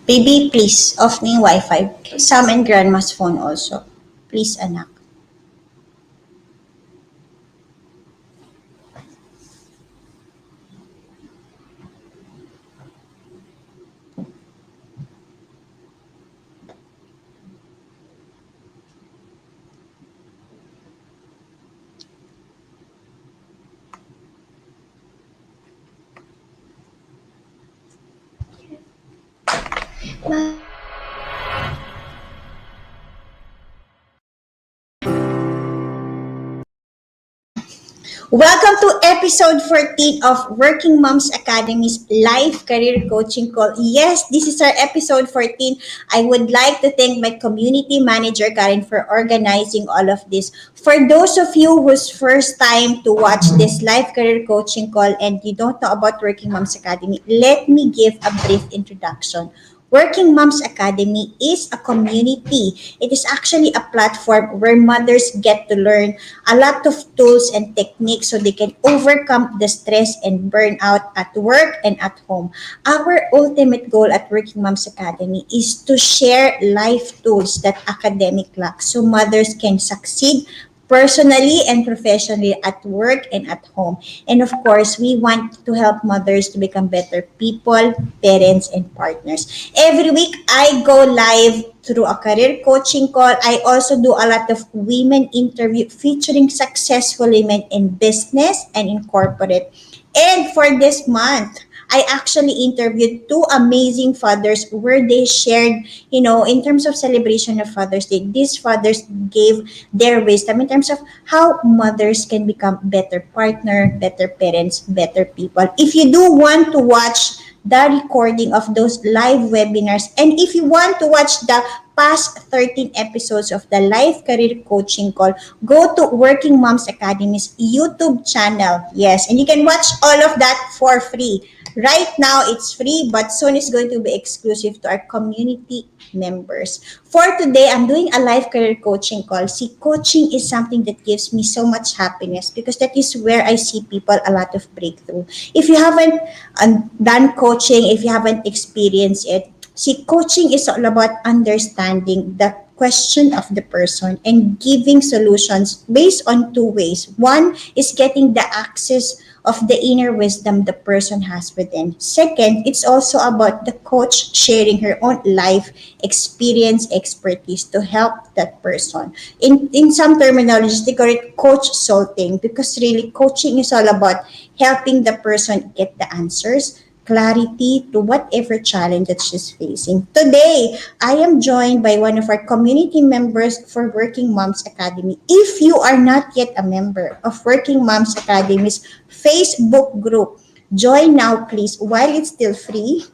Baby, please, off na yung Wi-Fi. Sam and Grandma's phone also. Please, anak. Welcome to episode 14 of Working Moms Academy's live career coaching call. Yes, this is our episode 14. I would like to thank my community manager, Karen, for organizing all of this. For those of you whose first time to watch this live career coaching call and you don't know about Working Moms Academy, let me give a brief introduction. Working Moms Academy is a community. It is actually a platform where mothers get to learn a lot of tools and techniques so they can overcome the stress and burnout at work and at home. Our ultimate goal at Working Moms Academy is to share life tools that academic lacks so mothers can succeed personally and professionally at work and at home. And of course, we want to help mothers to become better people, parents, and partners. Every week, I go live through a career coaching call. I also do a lot of women interview featuring successful women in business and in corporate. And for this month, I actually interviewed two amazing fathers where they shared, in terms of celebration of Father's Day, these fathers gave their wisdom in terms of how mothers can become better partner, better parents, better people. If you do want to watch the recording of those live webinars, and if you want to watch the past 13 episodes of the live career coaching call, go to Working Moms Academy's YouTube channel. Yes, and you can watch all of that for free. Right now, it's free, but soon it's going to be exclusive to our community members. For today, I'm doing a live career coaching call. See, coaching is something that gives me so much happiness because that is where I see people a lot of breakthrough. If you haven't done coaching, if you haven't experienced it, see, coaching is all about understanding the question of the person and giving solutions based on two ways. One is getting the access of the inner wisdom the person has within. Second, it's also about the coach sharing her own life experience, expertise to help that person. In some terminologies, they call it coach salting because really coaching is all about helping the person get the answers, clarity to whatever challenge that she's facing. Today, I am joined by one of our community members for Working Moms Academy. If you are not yet a member of Working Moms Academy's Facebook group, join now please while it's still free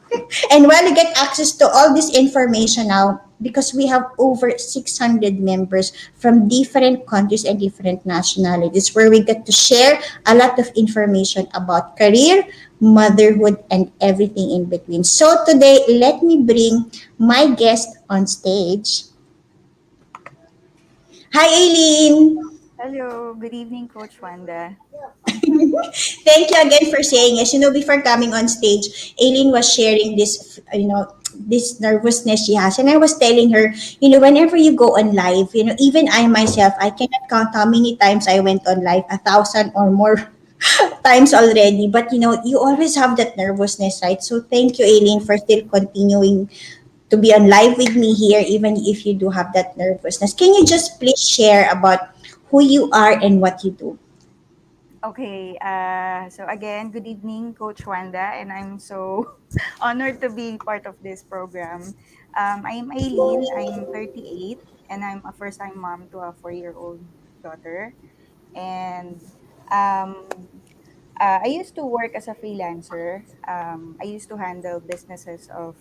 and while you get access to all this information now because we have over 600 members from different countries and different nationalities where we get to share a lot of information about career, motherhood, and everything in between. So today, let me bring my guest on stage. Hi, Aileen. Hello, good evening, Coach Wanda. Thank you again for saying yes. Before coming on stage, Aileen was sharing this, this nervousness she has. And I was telling her, whenever you go on live, even I myself, I cannot count how many times I went on live, 1,000 or more times already. But, you always have that nervousness, right? So thank you, Aileen, for still continuing to be on live with me here, even if you do have that nervousness. Can you just please share about who you are and what you do? Okay, so again, good evening, Coach Wanda, and I'm so honored to be part of this program. I'm Eileen, I'm 38, and I'm a first time mom to a 4-year-old daughter. And um, I used to work as a freelancer. I used to handle businesses of,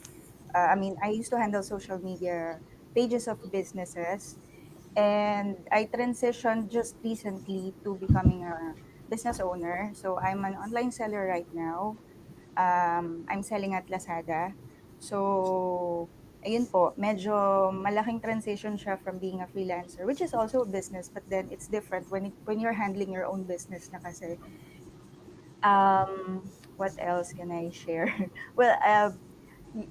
I used to handle social media pages of businesses. And I transitioned just recently to becoming a business owner. So I'm an online seller right now. I'm selling at Lazada. So, ayun po, medyo malaking transition siya from being a freelancer, which is also a business, but then it's different when you're handling your own business na kasi. What else can I share? Well,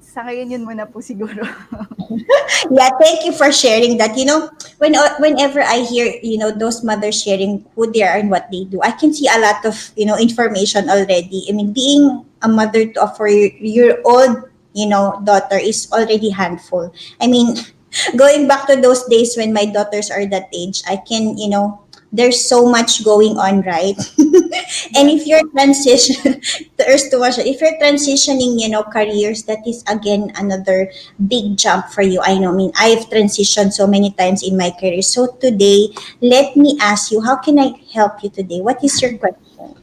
Sa ngayon yun muna po siguro. Yeah, thank you for sharing that. Whenever I hear, those mothers sharing who they are and what they do, I can see a lot of, information already. I mean, being a mother to a 4-year old, daughter is already handful. I mean, going back to those days when my daughters are that age, I can, there's so much going on, right? And if Yes you're po. transition, there's too much. If you're transitioning, careers, that is again another big jump for you. I know. I mean, I've transitioned so many times in my career. So today, let me ask you, how can I help you today? What is your question?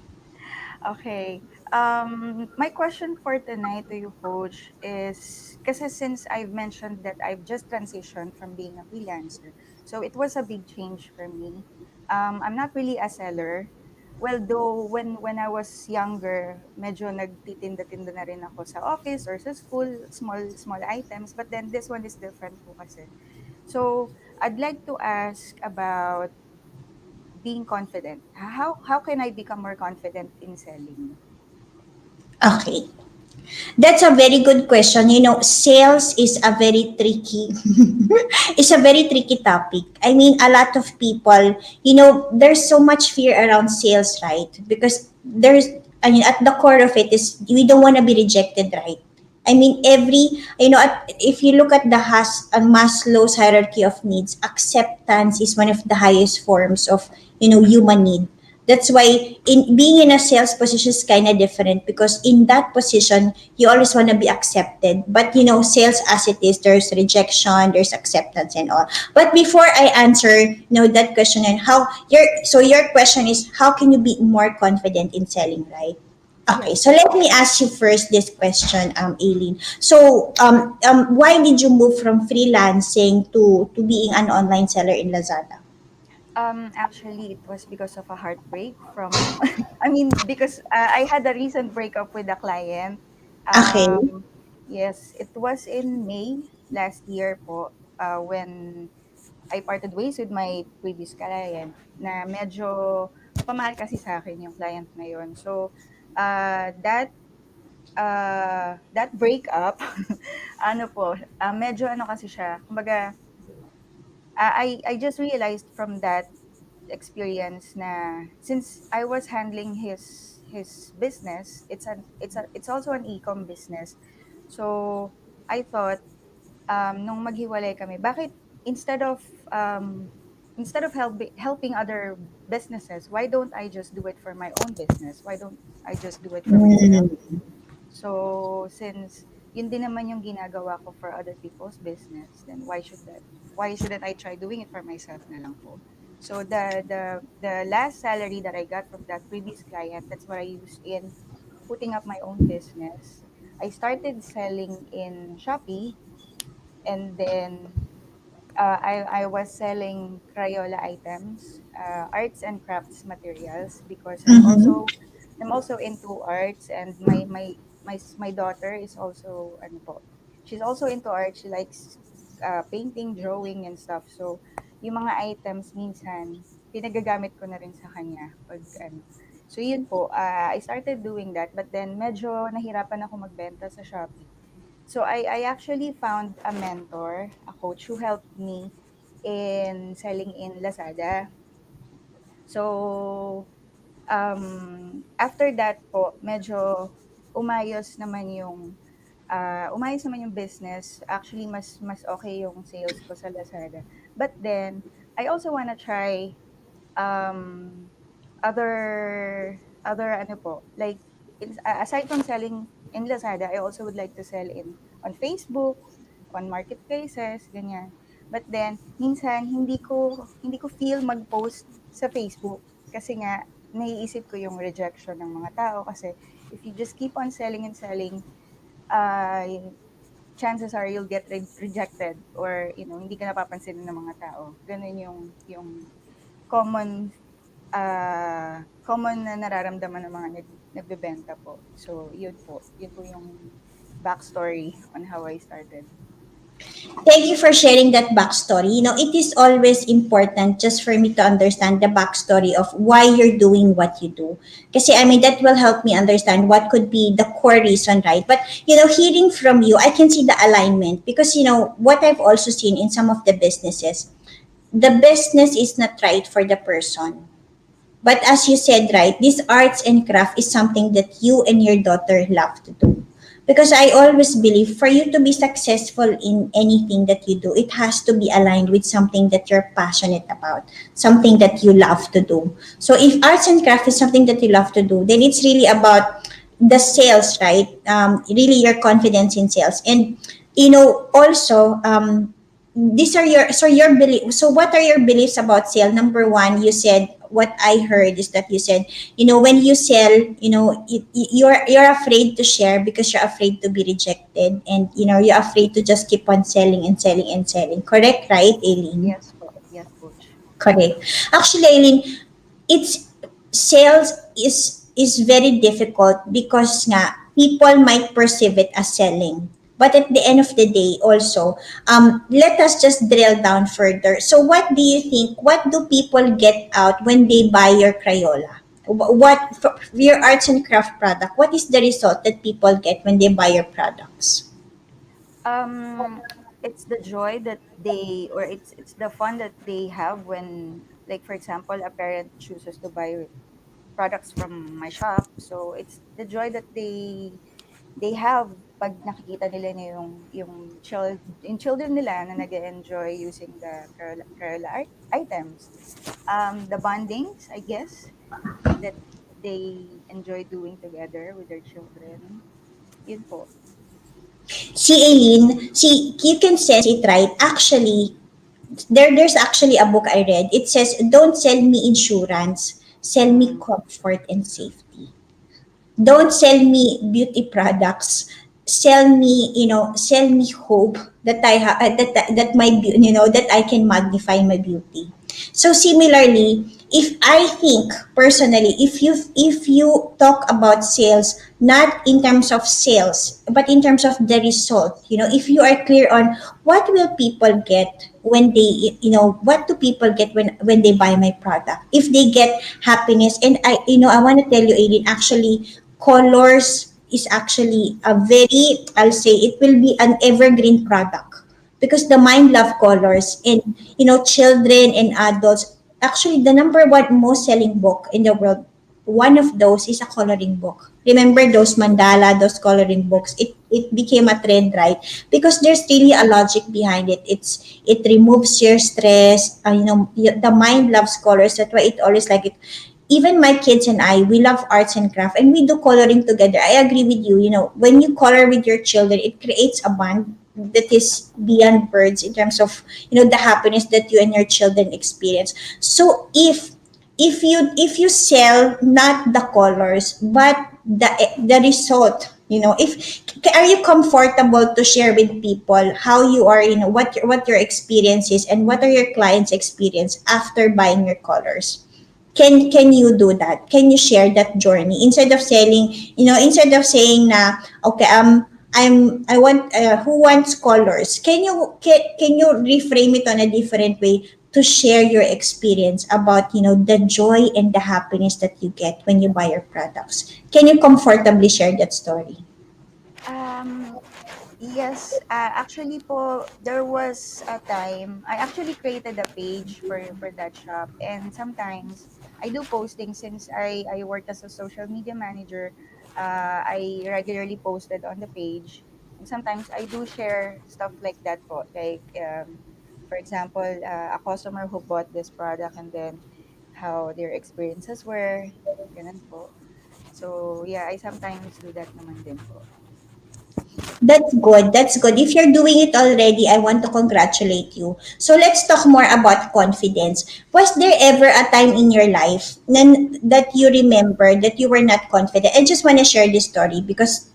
Okay. My question for tonight to you, Coach, is kasi since I've mentioned that I've just transitioned from being a freelancer, so it was a big change for me. I'm not really a seller. Well, though when I was younger, medyo nagtitinda-tinda na rin ako sa office or sa school, small items. But then this one is different po kasi. So I'd like to ask about being confident. How can I become more confident in selling? Okay. That's a very good question. Sales is a very tricky it's a very tricky topic. I mean, a lot of people, there's so much fear around sales, right? Because I mean, at the core of it is we don't want to be rejected, right? I mean, if you look at the Maslow's hierarchy of needs, acceptance is one of the highest forms of, human need. That's why in being in a sales position is kind of different because in that position you always want to be accepted. But sales as it is, there's rejection, there's acceptance, and all. But before I answer, that question and your question is how can you be more confident in selling, right? Okay, Yes. so let me ask you first this question, Aileen. So, why did you move from freelancing to being an online seller in Lazada? Actually, it was because of a heartbreak from, I mean, because I had a recent breakup with a client. Okay. Yes, it was in May last year po, when I parted ways with my previous client na medyo pamahal kasi sa akin yung client na yun. So, that breakup, ano po, medyo ano kasi siya, kumbaga, I just realized from that experience na since I was handling his business, it's also an e-com business. So I thought nung maghiwalay kami, bakit instead of um instead of helping other businesses, why don't I just do it for my own business? Why don't I just do it for myself? Mm. So since yun din naman yung ginagawa ko for other people's business, then why shouldn't I try doing it for myself na lang po? So the last salary that I got from that previous client, that's what I used in putting up my own business. I started selling in Shopee, and then I was selling Crayola items, arts and crafts materials, because Mm-hmm. I'm also into arts, and my daughter is also ano po, she's also into art. She likes painting, drawing, and stuff. So yung mga items minsan pinagagamit ko na rin sa kanya pag ano. So yun po, I started doing that, but then medyo nahirapan ako magbenta sa Shopee. So I actually found a mentor, a coach who helped me in selling in Lazada. So after that po, medyo umayos naman yung business. Actually, mas okay yung sales ko sa Lazada. But then I also wanna try um, other ano po, like aside from selling in Lazada, I also would like to sell in on Facebook, on marketplaces, ganyan. But then minsan hindi ko feel mag-post sa Facebook kasi nga naiisip ko yung rejection ng mga tao kasi if you just keep on selling and selling, uh, chances are you'll get rejected, or hindi ka napapansin ng mga tao. Ganun yung common common na nararamdaman ng mga nagbebenta po. So, yun po. Yun po yung backstory on how I started. Thank you for sharing that backstory. It is always important just for me to understand the backstory of why you're doing what you do. Because, I mean, that will help me understand what could be the core reason, right? But, hearing from you, I can see the alignment because, what I've also seen in some of the businesses, the business is not right for the person. But as you said, right, this arts and craft is something that you and your daughter love to do. Because I always believe for you to be successful in anything that you do, it has to be aligned with something that you're passionate about, something that you love to do. So if arts and craft is something that you love to do, then it's really about the sales, right? Really your confidence in sales. And, also, these are your belief. So what are your beliefs about sale? Number one, you said, what I heard is that you said, when you sell, you're afraid to share because you're afraid to be rejected, and you're afraid to just keep on selling and selling and selling. Correct, right, Aileen? Yes po. Yes, coach. Correct. Actually, Aileen, it's sales is very difficult because nga people might perceive it as selling. But at the end of the day, also, let us just drill down further. So, what do you think? What do people get out when they buy your Crayola? What for your arts and craft product? What is the result that people get when they buy your products? Um, it's the joy that they, or it's the fun that they have when, like for example, a parent chooses to buy products from my shop. So it's the joy that they have pag nakikita nila na yung children nila na nag-enjoy using the Carola art items. The bondings, I guess, that they enjoy doing together with their children. Yun po. See, Aileen, see, you can sense it, right? Actually, there's actually a book I read. It says, "Don't sell me insurance, sell me Mm-hmm. comfort and safety. Don't sell me beauty products. Sell me hope that that my that I can magnify my beauty." So similarly, if I think personally, if you talk about sales not in terms of sales but in terms of the result, if you are clear on what will people get when they, what do people get when they buy my product, if they get happiness. And I want to tell you, Aileen, actually colors is actually a very, I'll say, it will be an evergreen product because the mind love colors. And children and adults, actually the number one most selling book in the world, one of those is a coloring book. Remember those mandala, those coloring books? It became a trend, right? Because there's really a logic behind it. It removes your stress. The mind loves colors. That's why it always like it. Even my kids and I, we love arts and craft and we do coloring together. I agree with you. When you color with your children, it creates a bond that is beyond words in terms of, the happiness that you and your children experience. So if you sell not the colors but the result, if are you comfortable to share with people how you are, what your experience is and what are your clients experience after buying your colors? Can you do that? Can you share that journey instead of selling, instead of saying na, okay, I want, who wants colors? Can you reframe it on a different way to share your experience about, the joy and the happiness that you get when you buy your products? Can you comfortably share that story? Um, yes, actually po, there was a time I actually created a page for that shop, and sometimes I do posting since I work as a social media manager. I regularly posted on the page, and sometimes I do share stuff like that po, like for example, a customer who bought this product and then how their experiences were, ganun po. So yeah, I sometimes do that naman din po. That's good. That's good. If you're doing it already, I want to congratulate you. So let's talk more about confidence. Was there ever a time in your life that you remember that you were not confident? I just want to share this story because,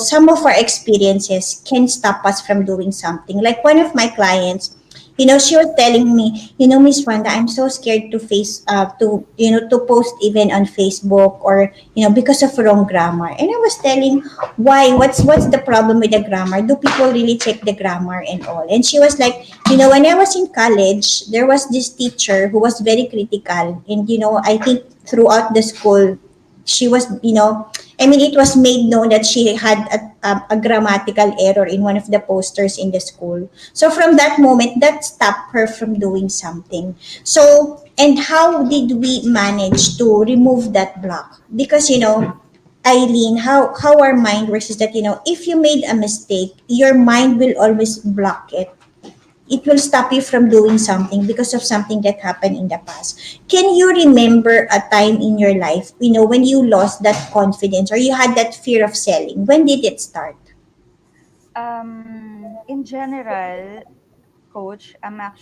some of our experiences can stop us from doing something. Like one of my clients, She was telling me, Miss Wanda, I'm so scared to to post even on Facebook, or, because of wrong grammar. And I was telling, why? What's the problem with the grammar? Do people really check the grammar and all? And she was like, when I was in college, there was this teacher who was very critical. And, I think throughout the school, she was, I mean, it was made known that she had a grammatical error in one of the posters in the school. So from that moment, that stopped her from doing something. So, and how did we manage to remove that block? Because, Eileen, how our mind works is that, if you made a mistake, your mind will always block it. It will stop you from doing something because of something that happened in the past. Can you remember a time in your life, when you lost that confidence or you had that fear of selling? When did it start? In general, coach, I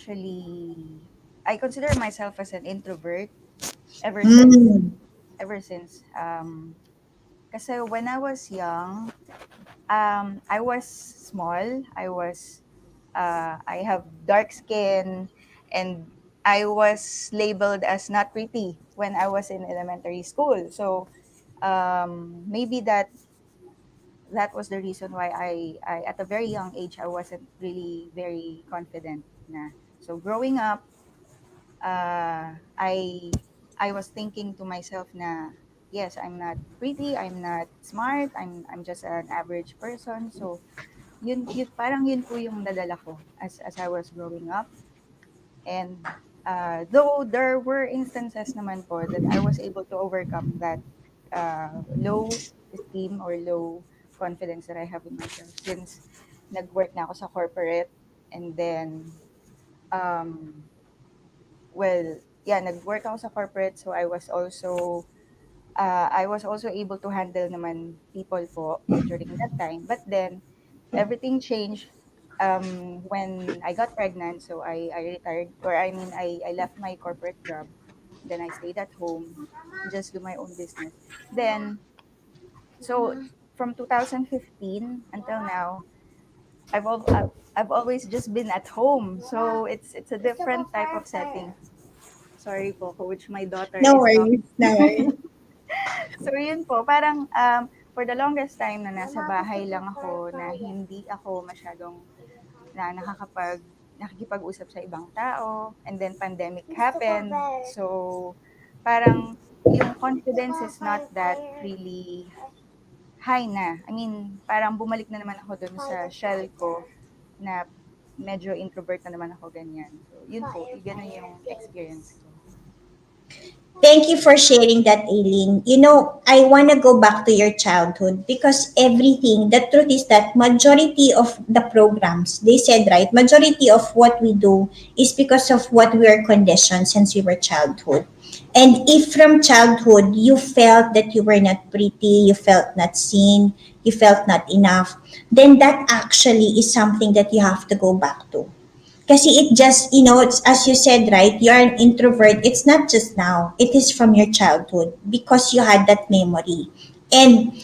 consider myself as an introvert ever since Mm. ever since kasi when I was young, I was small. I have dark skin, and I was labeled as not pretty when I was in elementary school. So maybe that was the reason why I at a very young age I wasn't really very confident na. So growing up, I was thinking to myself na yes, I'm not pretty, I'm not smart, I'm just an average person. So yun parang yun po yung nadala ko as I was growing up. And though there were instances naman po that I was able to overcome that low esteem or low confidence that I have in myself since nag-work na ako sa corporate. And then um, nag-work ako sa corporate, so I was also able to handle naman people po during that time. But then everything changed when I got pregnant. So I retired, or I mean, I left my corporate job. Then I stayed at home and just do my own business. Then, so from 2015 until now, I've always just been at home. So it's a different type of setting. Sorry po, coach, my daughter No is worries, talking. no worries. So yun po, parang for the longest time na nasa bahay lang ako, na hindi ako masyadong nakikipag-usap sa ibang tao, and then pandemic happened. So parang yung confidence is not that really high na. I mean, parang bumalik na naman ako dun sa shell ko na medyo introvert na naman ako, ganyan. So yun po, ganun yung experience ko. Thank you for sharing that, Aileen. I want to go back to your childhood because the truth is that majority of the programs, they said, right, majority of what we do is because of what we are conditioned since we were childhood. And if from childhood you felt that you were not pretty, you felt not seen, you felt not enough, then that actually is something that you have to go back to. Kasi it just, as you said, right, you're an introvert. It's not just now. It is from your childhood because you had that memory. And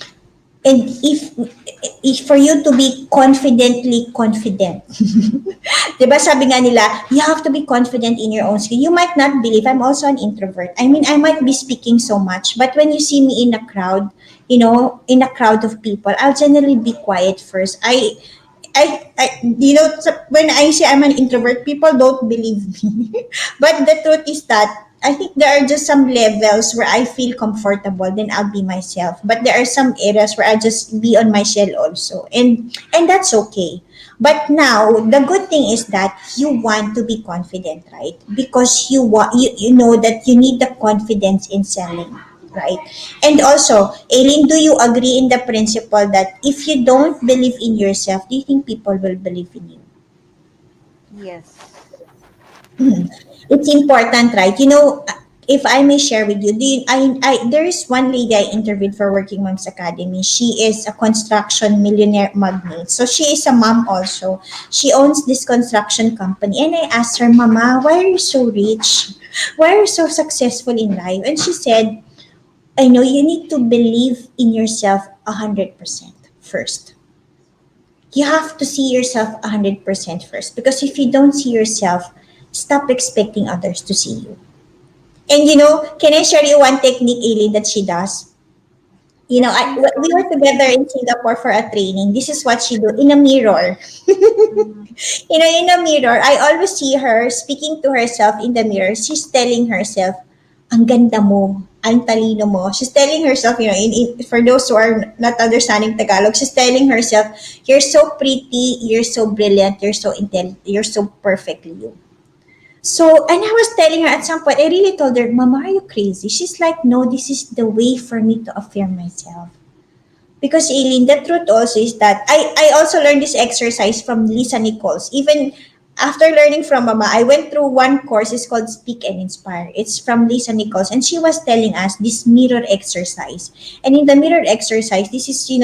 and if for you to be confidently confident, 'di ba sabi nga nila, you have to be confident in your own skill. You might not believe I'm also an introvert. I mean, I might be speaking so much, but when you see me in a crowd, in a crowd of people, I'll generally be quiet first. When I say I'm an introvert, people don't believe me. But the truth is that I think there are just some levels where I feel comfortable, then I'll be myself. But there are some areas where I just be on my shell also, and that's okay. But now the good thing is that you want to be confident, right? Because you know that you need the confidence in selling, right? And also, Aileen, do you agree in the principle that if you don't believe in yourself, do you think people will believe in you? Yes. It's important, right? If I may share with you, there is one lady I interviewed for Working Moms Academy. She is a construction millionaire magnate. So she is a mom also. She owns this construction company. And I asked her, Mama, why are you so rich? Why are you so successful in life? And she said, I know you need to believe in yourself 100% first. You have to see yourself 100% first. Because if you don't see yourself, stop expecting others to see you. And can I share you one technique, Aileen, that she does? Yes, please We go. were together in Singapore for a training. This is what she do in a mirror. Mhm. In a mirror, I always see her speaking to herself in the mirror. She's telling herself, ang ganda mo, ang talino mo. She's telling herself, for those who are not understanding Tagalog, she's telling herself, you're so pretty, you're so brilliant, you're so intelligent, you're so perfectly you. So, and I was telling her at some point, I really told her, Mama, are you crazy? She's like, no, this is the way for me to affirm myself. Because Aileen, the truth also is that I also learned this exercise from Lisa Nichols. Even after learning from Mama, I went through one course. It's called Speak and Inspire. It's from Lisa Nichols. And she was telling us this mirror exercise. And in the mirror exercise, this is, you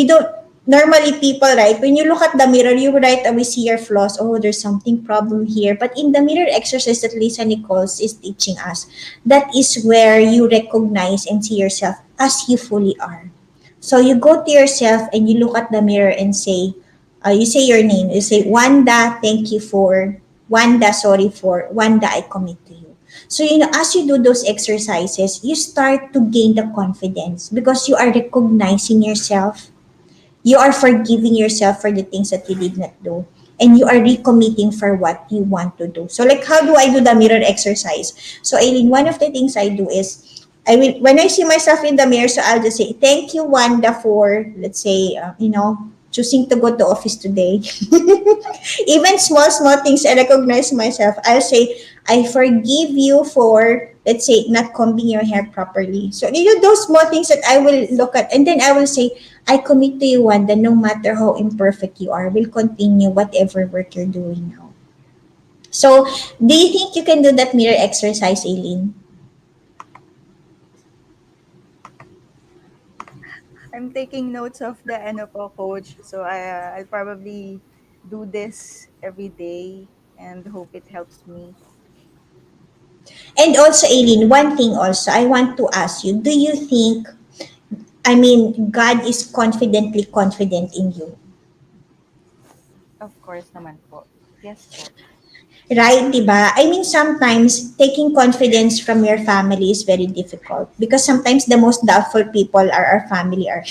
don't, normally people, right, when you look at the mirror, you right away see your flaws. Oh, there's something problem here. But in the mirror exercise that Lisa Nichols is teaching us, that is where you recognize and see yourself as you fully are. So you go to yourself and you look at the mirror and say, you say your name. You say, Wanda, thank you for, Wanda, sorry for, Wanda, I commit to you. So, as you do those exercises, you start to gain the confidence because you are recognizing yourself. You are forgiving yourself for the things that you did not do. And you are recommitting for what you want to do. So, like, how do I do the mirror exercise? So, Aileen, one of the things I do is, I will, when I see myself in the mirror, so I'll just say, thank you, Wanda, for, let's say, choosing to go to office today. Even small, small things, I recognize myself. I'll say, I forgive you for, let's say, not combing your hair properly. So, those small things that I will look at. And then I will say, I commit to you, Wanda, no matter how imperfect you are, will continue whatever work you're doing now. So, do you think you can do that mirror exercise, Aileen? I'm taking notes of the ano po, coach. So I'll probably do this every day and hope it helps me. And also, Aileen, one thing also, I want to ask you, do you think, I mean, God is confidently confident in you? Of course naman po. Yes po. Right, di ba? I mean, sometimes taking confidence from your family is very difficult because sometimes the most doubtful people are our family. Are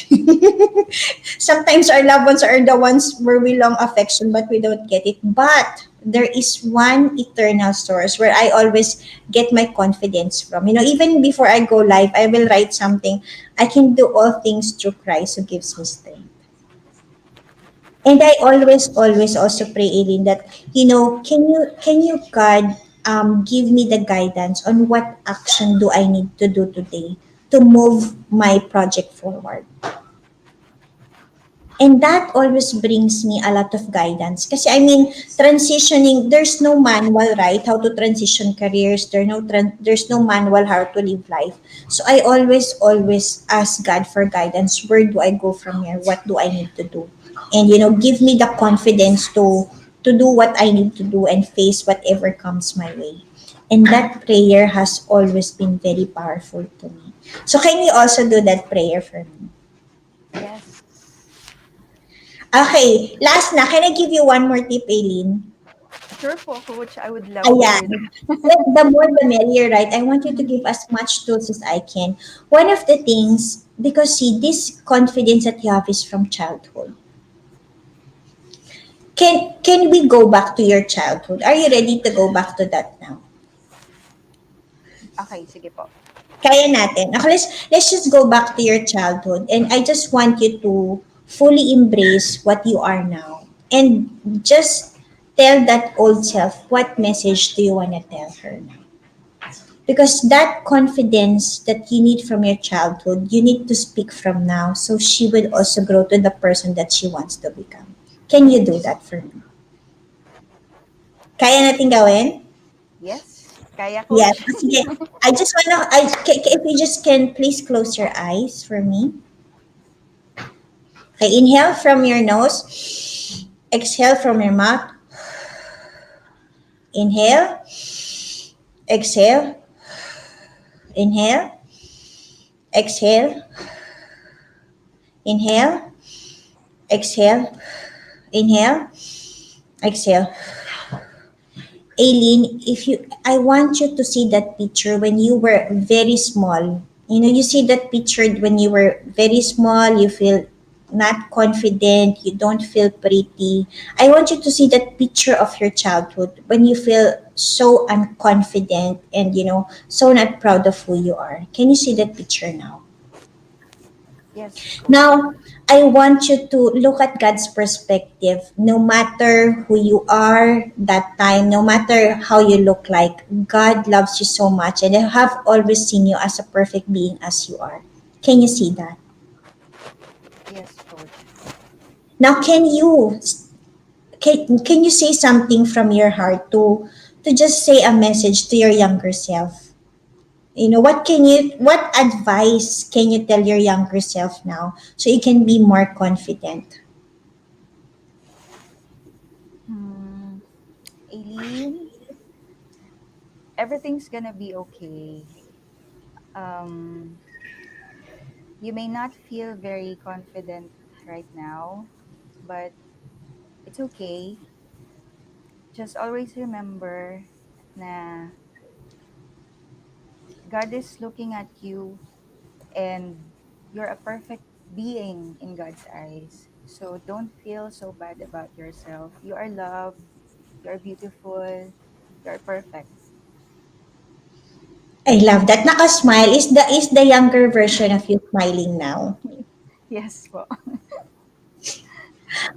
sometimes our loved ones are the ones where we long affection, but we don't get it. But there is one eternal source where I always get my confidence from. Even before I go live, I will write something. I can do all things through Christ who gives me strength. And I always, always also pray, Eileen, that can you, God, give me the guidance on what action do I need to do today to move my project forward. And that always brings me a lot of guidance. Kasi I mean, transitioning, there's no manual, right? How to transition careers. There's no manual how to live life. So I always, always ask God for guidance. Where do I go from here? What do I need to do? And give me the confidence to do what I need to do and face whatever comes my way. And that prayer has always been very powerful to me. So can you also do that prayer for me? Yes. Okay, last na. Can I give you one more tip, Aileen? Sure po, coach. I would love to Ayan. hear that. The more the merrier, right? I want you to give as much tools as I can. One of the things, because see, this confidence that you have is from childhood. Can we go back to your childhood? Are you ready to go back to that now? Okay, sige po. Kaya natin. Okay, let's just go back to your childhood. And I just want you to fully embrace what you are now. And just tell that old self, what message do you want to tell her now? Because that confidence that you need from your childhood, you need to speak from now so she will also grow to the person that she wants to become. Can you do that for me? Kaya natin gawin? Yes. Kaya, Yes. coach? Sige. I just wanna, if you just can please close your eyes for me. Okay, inhale from your nose. Exhale from your mouth. Inhale. Exhale. Inhale. Exhale. Inhale. Exhale. Inhale, exhale. Aileen, if you, I want you to see that picture when you were very small. You know, you see that picture when you were very small, you feel not confident, you don't feel pretty. I want you to see that picture of your childhood when you feel so unconfident and, so not proud of who you are. Can you see that picture now? Yes, coach. Now, I want you to look at God's perspective. No matter who you are that time, no matter how you look like, God loves you so much and I have always seen you as a perfect being as you are. Can you see that? Yes, coach. Now, can you say something from your heart to just say a message to your younger self? What advice can you tell your younger self now so you can be more confident? Hmm. Aileen, everything's gonna be okay. Um, you may not feel very confident right now, but it's okay. Just always remember na God is looking at you and you're a perfect being in God's eyes. So don't feel so bad about yourself. You are loved, you're beautiful, you're perfect. I love that. Naka-smile is the younger version of you smiling now. Yes po.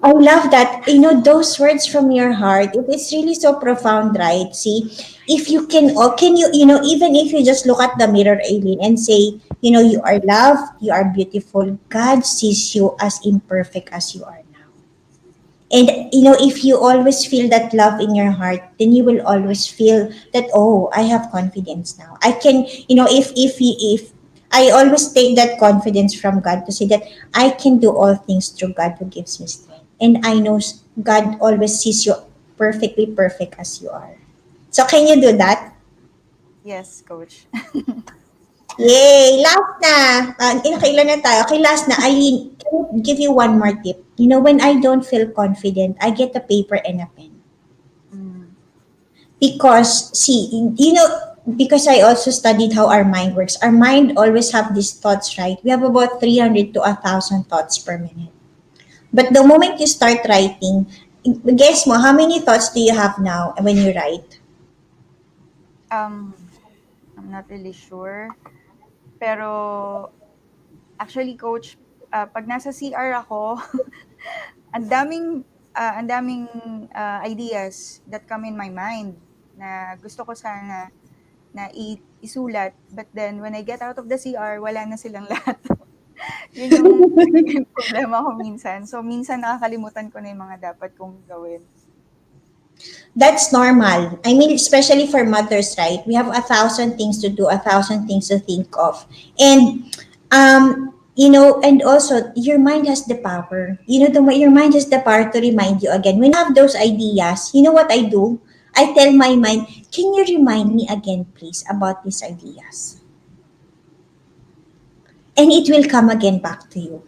I love that. Those words from your heart. It is really so profound, right? See, if you can, or can you, even if you just look at the mirror, Aileen, and say, you are loved, you are beautiful. God sees you as imperfect as you are now. And if you always feel that love in your heart, then you will always feel that, oh, I have confidence now. I can, if I always take that confidence from God to say that I can do all things through God who gives me strength. And I know God always sees you perfectly perfect as you are. So can you do that? Yes, coach. Yay! Last na. Nakailan na tayo. Okay, last na. Eileen, can I give you one more tip? When I don't feel confident, I get a paper and a pen. Mm, Because, see, because I also studied how our mind works. Our mind always have these thoughts, right? We have about 300 to 1,000 thoughts per minute. But the moment you start writing, guess mo, how many thoughts do you have now when you write? um, I'm not really sure. Pero actually, coach, pag nasa CR ako, ang daming ideas that come in my mind na gusto ko sana na isulat. But then, when I get out of the CR, wala na silang lahat. Yun yung nagiging problema ko minsan. So, minsan nakakalimutan ko na yung mga dapat kong gawin. That's normal. I mean, especially for mothers, right? We have 1,000 things to do, 1,000 things to think of. And, and also your mind has the power. Your mind has the power to remind you again. When you have those ideas, you know what I do? I tell my mind, can you remind me again, please, about these ideas? And it will come again back to you.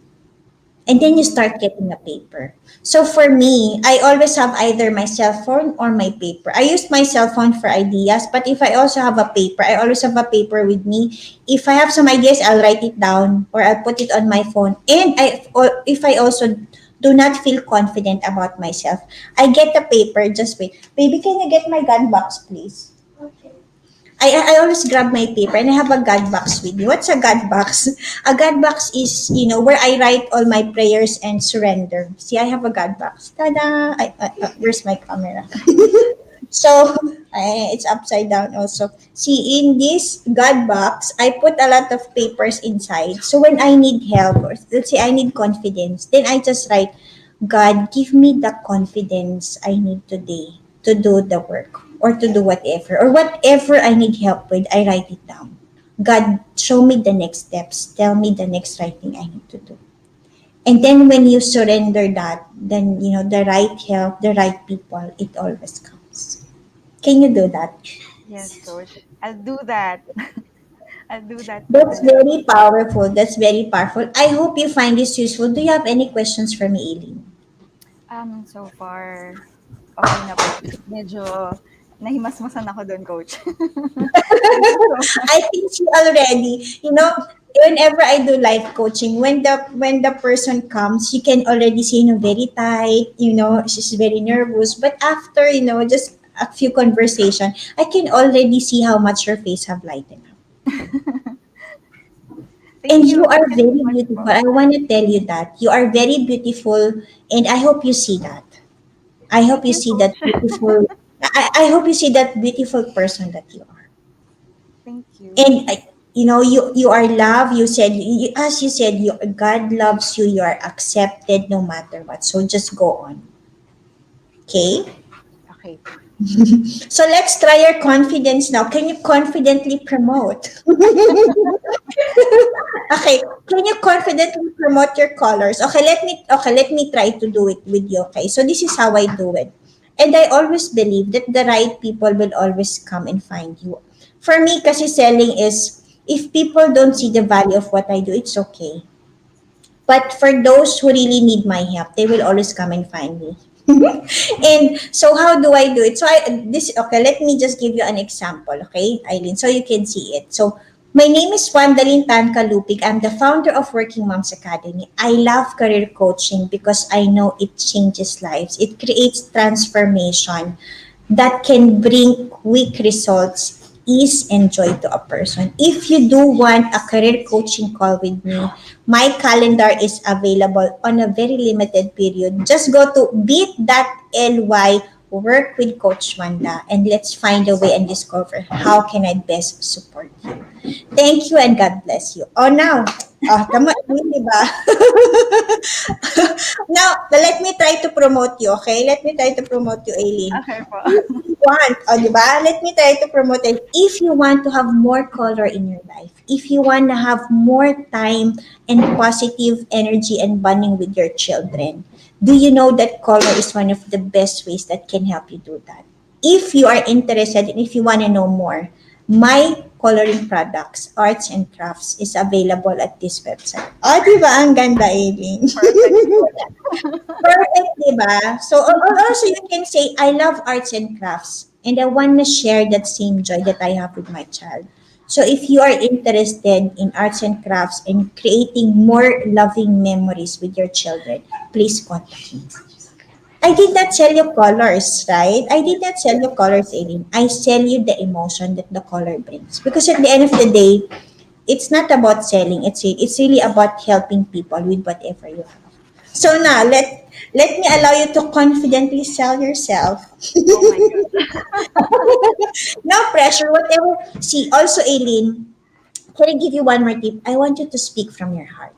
And then you Mm, start getting a paper. So for me, I always have either my cell phone or my paper. I use my cell phone for ideas, but if I also have a paper, I always have a paper with me. If I have some ideas, I'll write it down or I'll put it on my phone. And or if I also do not feel confident about myself, I get a paper. Just wait. Baby, can you get my gun box, please? I always grab my paper and I have a God box with me. What's a God box? A God box is, where I write all my prayers and surrender. See, I have a God box. Tada! Where's my camera? So, it's upside down also. See, in this God box, I put a lot of papers inside. So, when I need help, or let's say I need confidence, then I just write, God, give me the confidence I need today to do the work or to do whatever. Or whatever I need help with, I write it down. God, show me the next steps. Tell me the next right thing I need to do. And then when you surrender that, then, the right help, the right people, it always comes. Can you do that? yes, coach. I'll do that. I'll do that That's today. very powerful. That's very powerful. I hope you find this useful. Do you have any questions for me, Eileen? So far, okay na po. Medyo nahimasmasan ako doon, coach. Thank you so much. I can see already, whenever I do life coaching, when the person comes, you can already see, very tight, she's very nervous. But after, just a few conversation, I can already see how much her face have lightened up. Thank And you you. are Thank you so very much beautiful. po. I want to tell you that. You are very beautiful, and I hope you see that. I hope Thank you you, see that coach. beautiful. I hope you see that beautiful person that you are. Thank you. And you are loved. You said, as you said, God loves you. You are accepted no matter what. So just go on. Okay. Okay po. So let's try your confidence now. Can you confidently promote? Okay. Can you confidently promote your colors? Okay, let me try to do it with you. Okay. So this is how I do it. And I always believe that the right people will always come and find you. For me, kasi selling is, if people don't see the value of what I do, it's okay. But for those who really need my help, they will always come and find me. And so how do I do it? So let me just give you an example, okay, Eileen, so you can see it. So my name is Wandalyn Tan-Calupig. I'm the founder of Working Moms Academy. I love career coaching because I know it changes lives. It creates transformation that can bring quick results, ease, and joy to a person. If you do want a career coaching call with me, my calendar is available on a very limited period. Just go to bit.ly work with Coach Wanda, and let's find a way and discover how can I best support you. Thank you and God bless you. Oh, now, tama yun, di ba? Now, let me try to promote you, okay? Let me try to promote you, Aileen. Okay po. If you want, di ba? Let me try to promote it. If you want to have more color in your life, if you want to have more time and positive energy and bonding with your children, do you know that color is one of the best ways that can help you do that? If you are interested and if you want to know more, my coloring products, arts and crafts is available at this website. Oh, di ba? Ang ganda, Aileen. Perfect, coach. Perfect, di ba? So, also you can say, I love arts and crafts and I want to share that same joy that I have with my child. So, if you are interested in arts and crafts and creating more loving memories with your children, please contact me. I did not sell you colors, right? I did not sell you colors, Aileen. I sell you the emotion that the color brings. Because at the end of the day, it's not about selling. It's really about helping people with whatever you have. So now let me allow you to confidently sell yourself. Oh my God. No pressure, whatever. See, also Aileen, can I give you one more tip? I want you to speak from your heart.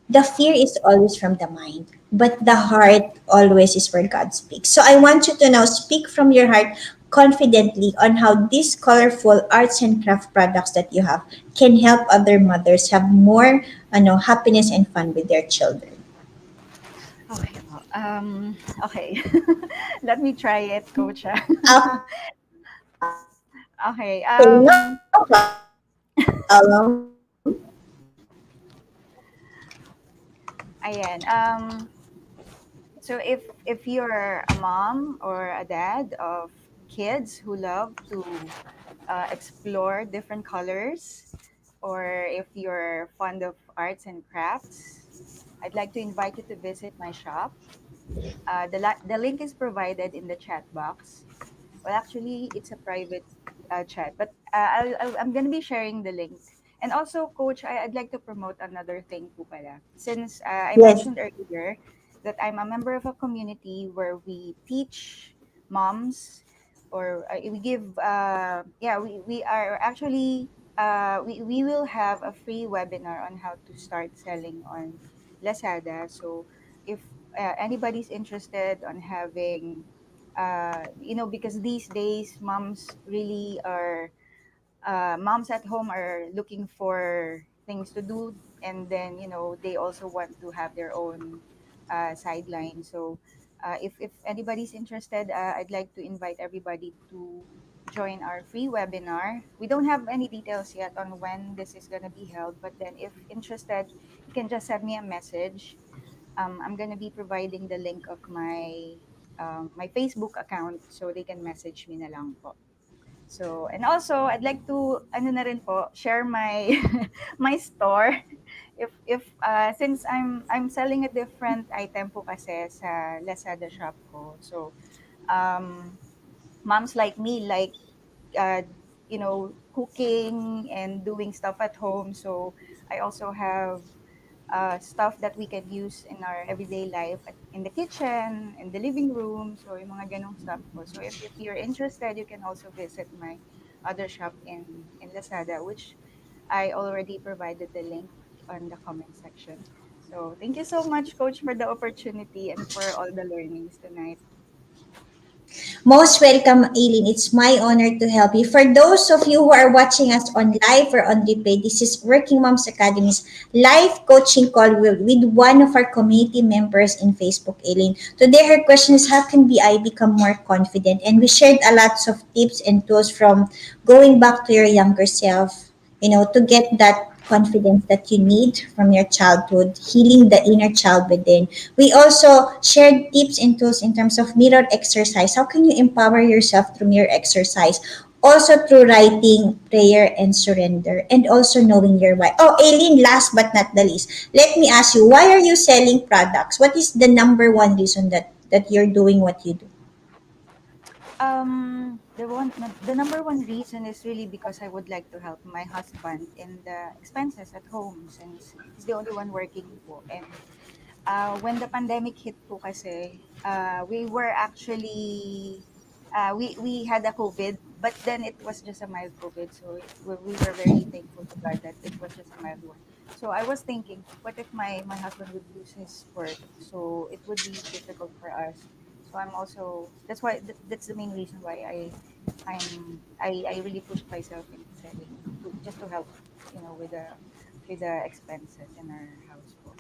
The fear is always from the mind, but the heart always is where God speaks. So I want you to now speak from your heart confidently on how these colorful arts and craft products that you have can help other mothers have more happiness and fun with their children. Okay po. Okay. Let me try it, coach. Okay. Okay, no problem. Ayan. So if you're a mom or a dad of kids who love to explore different colors, or if you're fond of arts and crafts, I'd like to invite you to visit my shop. The link is provided in the chat box. Well, actually, it's a private chat, but I'm going to be sharing the link. And also, Coach, I'd like to promote another thing po pala. Since I Yes. mentioned earlier that I'm a member of a community where we teach moms, or we give, we are actually, we will have a free webinar on how to start selling on Lazada. So if anybody's interested on having because these days moms at home are looking for things to do, and then they also want to have their own sideline. So if anybody's interested, I'd like to invite everybody to join our free webinar. We don't have any details yet on when this is going to be held, but then if interested, you can just send me a message. I'm gonna be providing the link of my Facebook account so they can message me na lang po. So, and also I'd like to ano na rin po, share my my store. If since I'm selling a different item po kasi sa Lazada shop ko. So, um moms like me like uh, cooking and doing stuff at home. So I also have stuff that we can use in our everyday life in the kitchen, in the living room. So yung mga ganong stuff po. So if you're interested, you can also visit my other shop in Lazada, which I already provided the link on the comment section. So thank you so much, Coach, for the opportunity and for all the learnings tonight. Most welcome, Aileen. It's my honor to help you. For those of you who are watching us on live or on replay, this is Working Moms Academy's live coaching call with one of our community members in Facebook, Aileen. Today, her question is, how can I become more confident? And we shared a lots of tips and tools from going back to your younger self, to get that confidence that you need from your childhood, healing the inner child within. We also shared tips and tools in terms of mirror exercise. How can you empower yourself through mirror exercise? Also through writing, prayer, and surrender, and also knowing your why. Oh, Aileen, last but not the least, let me ask you, why are you selling products? What is the number one reason that you're doing what you do? The number one reason is really because I would like to help my husband in the expenses at home since he's the only one working po. And when the pandemic hit po kasi, we were actually, we had a COVID, but then it was just a mild COVID. So we were very thankful to God that it was just a mild one. So I was thinking, what if my husband would lose his work? So it would be difficult for us. So I'm also, that's the main reason why I really pushed myself into selling just to help, with the expenses in our house po.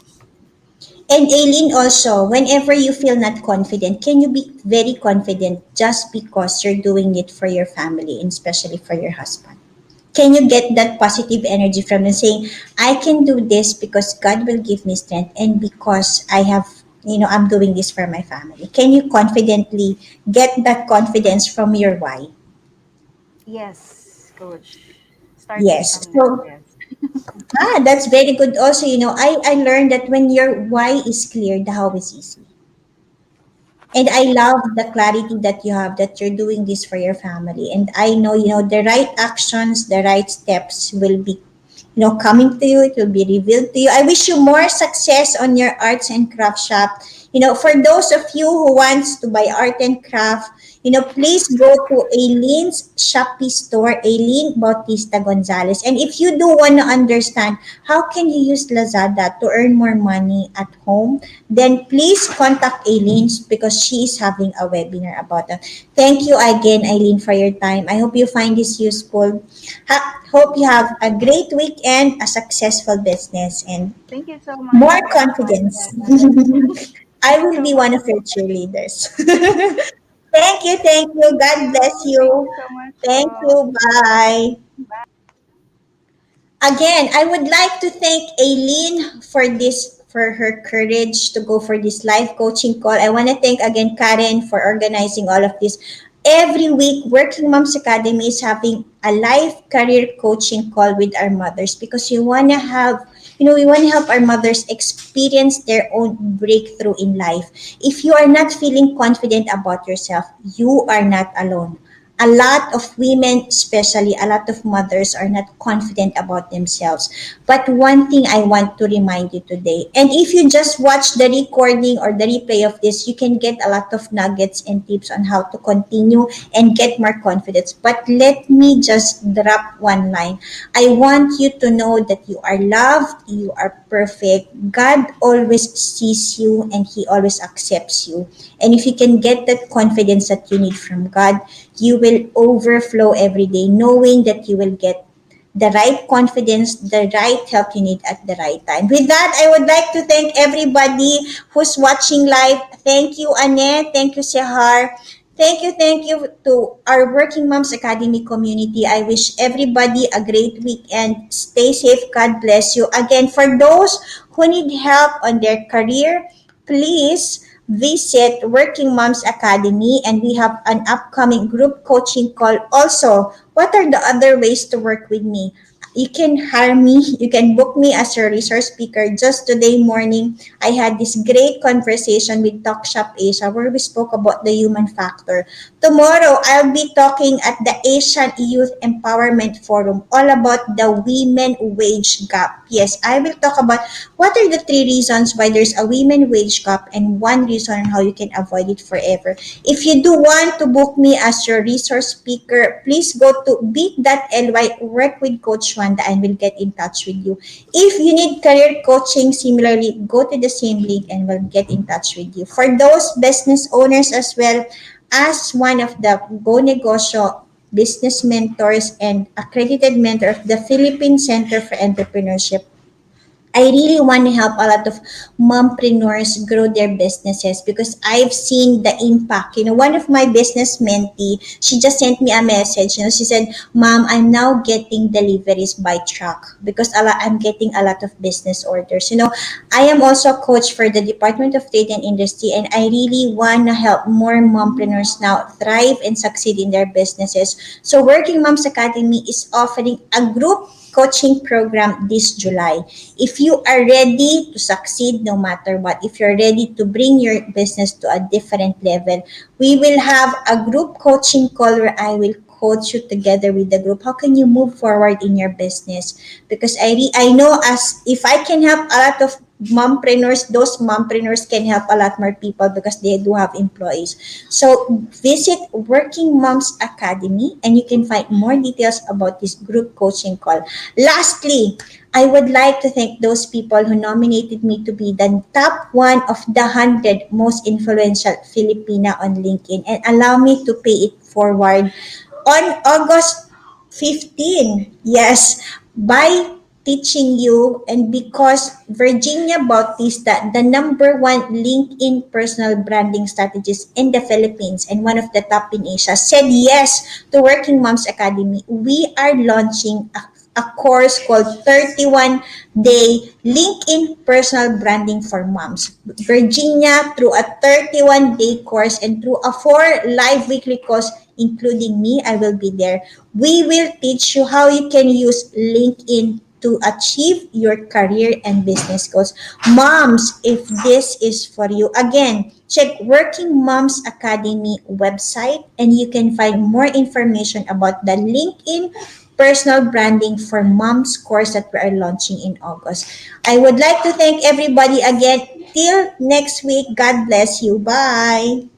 And Aileen, also, whenever you feel not confident, can you be very confident just because you're doing it for your family and especially for your husband? Can you get that positive energy from them saying, I can do this because God will give me strength and because I'm doing this for my family? Can you confidently get that confidence from your why? Yes, coach. Starting Yes. from now, So, yes. that's very good. Also, I learned that when your why is clear, the how is easy. And I love the clarity that you have that you're doing this for your family. And I know, the right actions, the right steps will be, coming to you. It will be revealed to you. I wish you more success on your arts and craft shop. For those of you who wants to buy art and craft, please go to Aileen's Shopee store, Aileen Bautista Gonzales. And if you do want to understand how can you use Lazada to earn more money at home, then please contact Aileen because she is having a webinar about that. Thank you again, Aileen, for your time. I hope you find this useful. Hope you have a great weekend, a successful business, and Thank you so much, more Coach confidence. Wanda. I Thank you will so be much one of your po. cheerleaders. Thank you, thank you. Thank God bless you. Thank you you. so much Thank po. you. Bye. Again, I would like to thank Aileen for her courage to go for this live coaching call. I want to thank again Karen for organizing all of this. Every week, Working Moms Academy is having a live career coaching call with our mothers because we want to help our mothers experience their own breakthrough in life. If you are not feeling confident about yourself, you are not alone. A lot of women, especially a lot of mothers, are not confident about themselves. But one thing I want to remind you today, and if you just watch the recording or the replay of this, you can get a lot of nuggets and tips on how to continue and get more confidence. But let me just drop one line. I want you to know that you are loved, you are perfect. God always sees you and He always accepts you. And if you can get that confidence that you need from God, you will overflow every day, knowing that you will get the right confidence, the right help you need at the right time. With that, I would like to thank everybody who's watching live. Thank you, Annette. Thank you, Sehar. Thank you to our Working Moms Academy community. I wish everybody a great weekend. Stay safe. God bless you. Again, for those who need help on their career, please visit Working Moms Academy, and we have an upcoming group coaching call. Also, what are the other ways to work with me? You can hire me, you can book me as your resource speaker. Just today morning, I had this great conversation with Talk Shop Asia where we spoke about the human factor. Tomorrow, I'll be talking at the Asian Youth Empowerment Forum all about the women wage gap. Yes, I will talk about what are the three reasons why there's a women wage gap and one reason on how you can avoid it forever. If you do want to book me as your resource speaker, please go to bit.ly work with Coach Wanda and we'll get in touch with you. If you need career coaching, similarly, go to the same link and we'll get in touch with you. For those business owners as well, as one of the Go Negosyo business mentors and accredited mentor of the Philippine Center for Entrepreneurship, I really want to help a lot of mompreneurs grow their businesses because I've seen the impact. One of my business mentee, she just sent me a message. She said, "Mom, I'm now getting deliveries by truck because I'm getting a lot of business orders." I am also a coach for the Department of Trade and Industry, and I really want to help more mompreneurs now thrive and succeed in their businesses. So, Working Moms Academy is offering a group coaching program this July. If you are ready to succeed no matter what, if you're ready to bring your business to a different level, we will have a group coaching call where I will coach you together with the group. How can you move forward in your business? Because I know, as if I can help a lot of mompreneurs, those mompreneurs can help a lot more people because they do have employees. So visit Working Moms Academy and you can find more details about this group coaching call. Lastly, I would like to thank those people who nominated me to be the top one of the 100 most influential Filipina on LinkedIn and allow me to pay it forward on August 15. Yes, by teaching you and because Virginia Bautista, the number one LinkedIn personal branding strategist in the Philippines and one of the top in Asia, said yes to Working Moms Academy. We are launching a course called 31 Day LinkedIn Personal Branding for Moms. Virginia, through a 31-day course and through a 4 live weekly course, including me, I will be there. We will teach you how you can use LinkedIn to achieve your career and business goals. Moms, if this is for you, again, check Working Moms Academy website and you can find more information about the LinkedIn personal branding for moms course that we are launching in August. I would like to thank everybody again. Till next week, God bless you. Bye.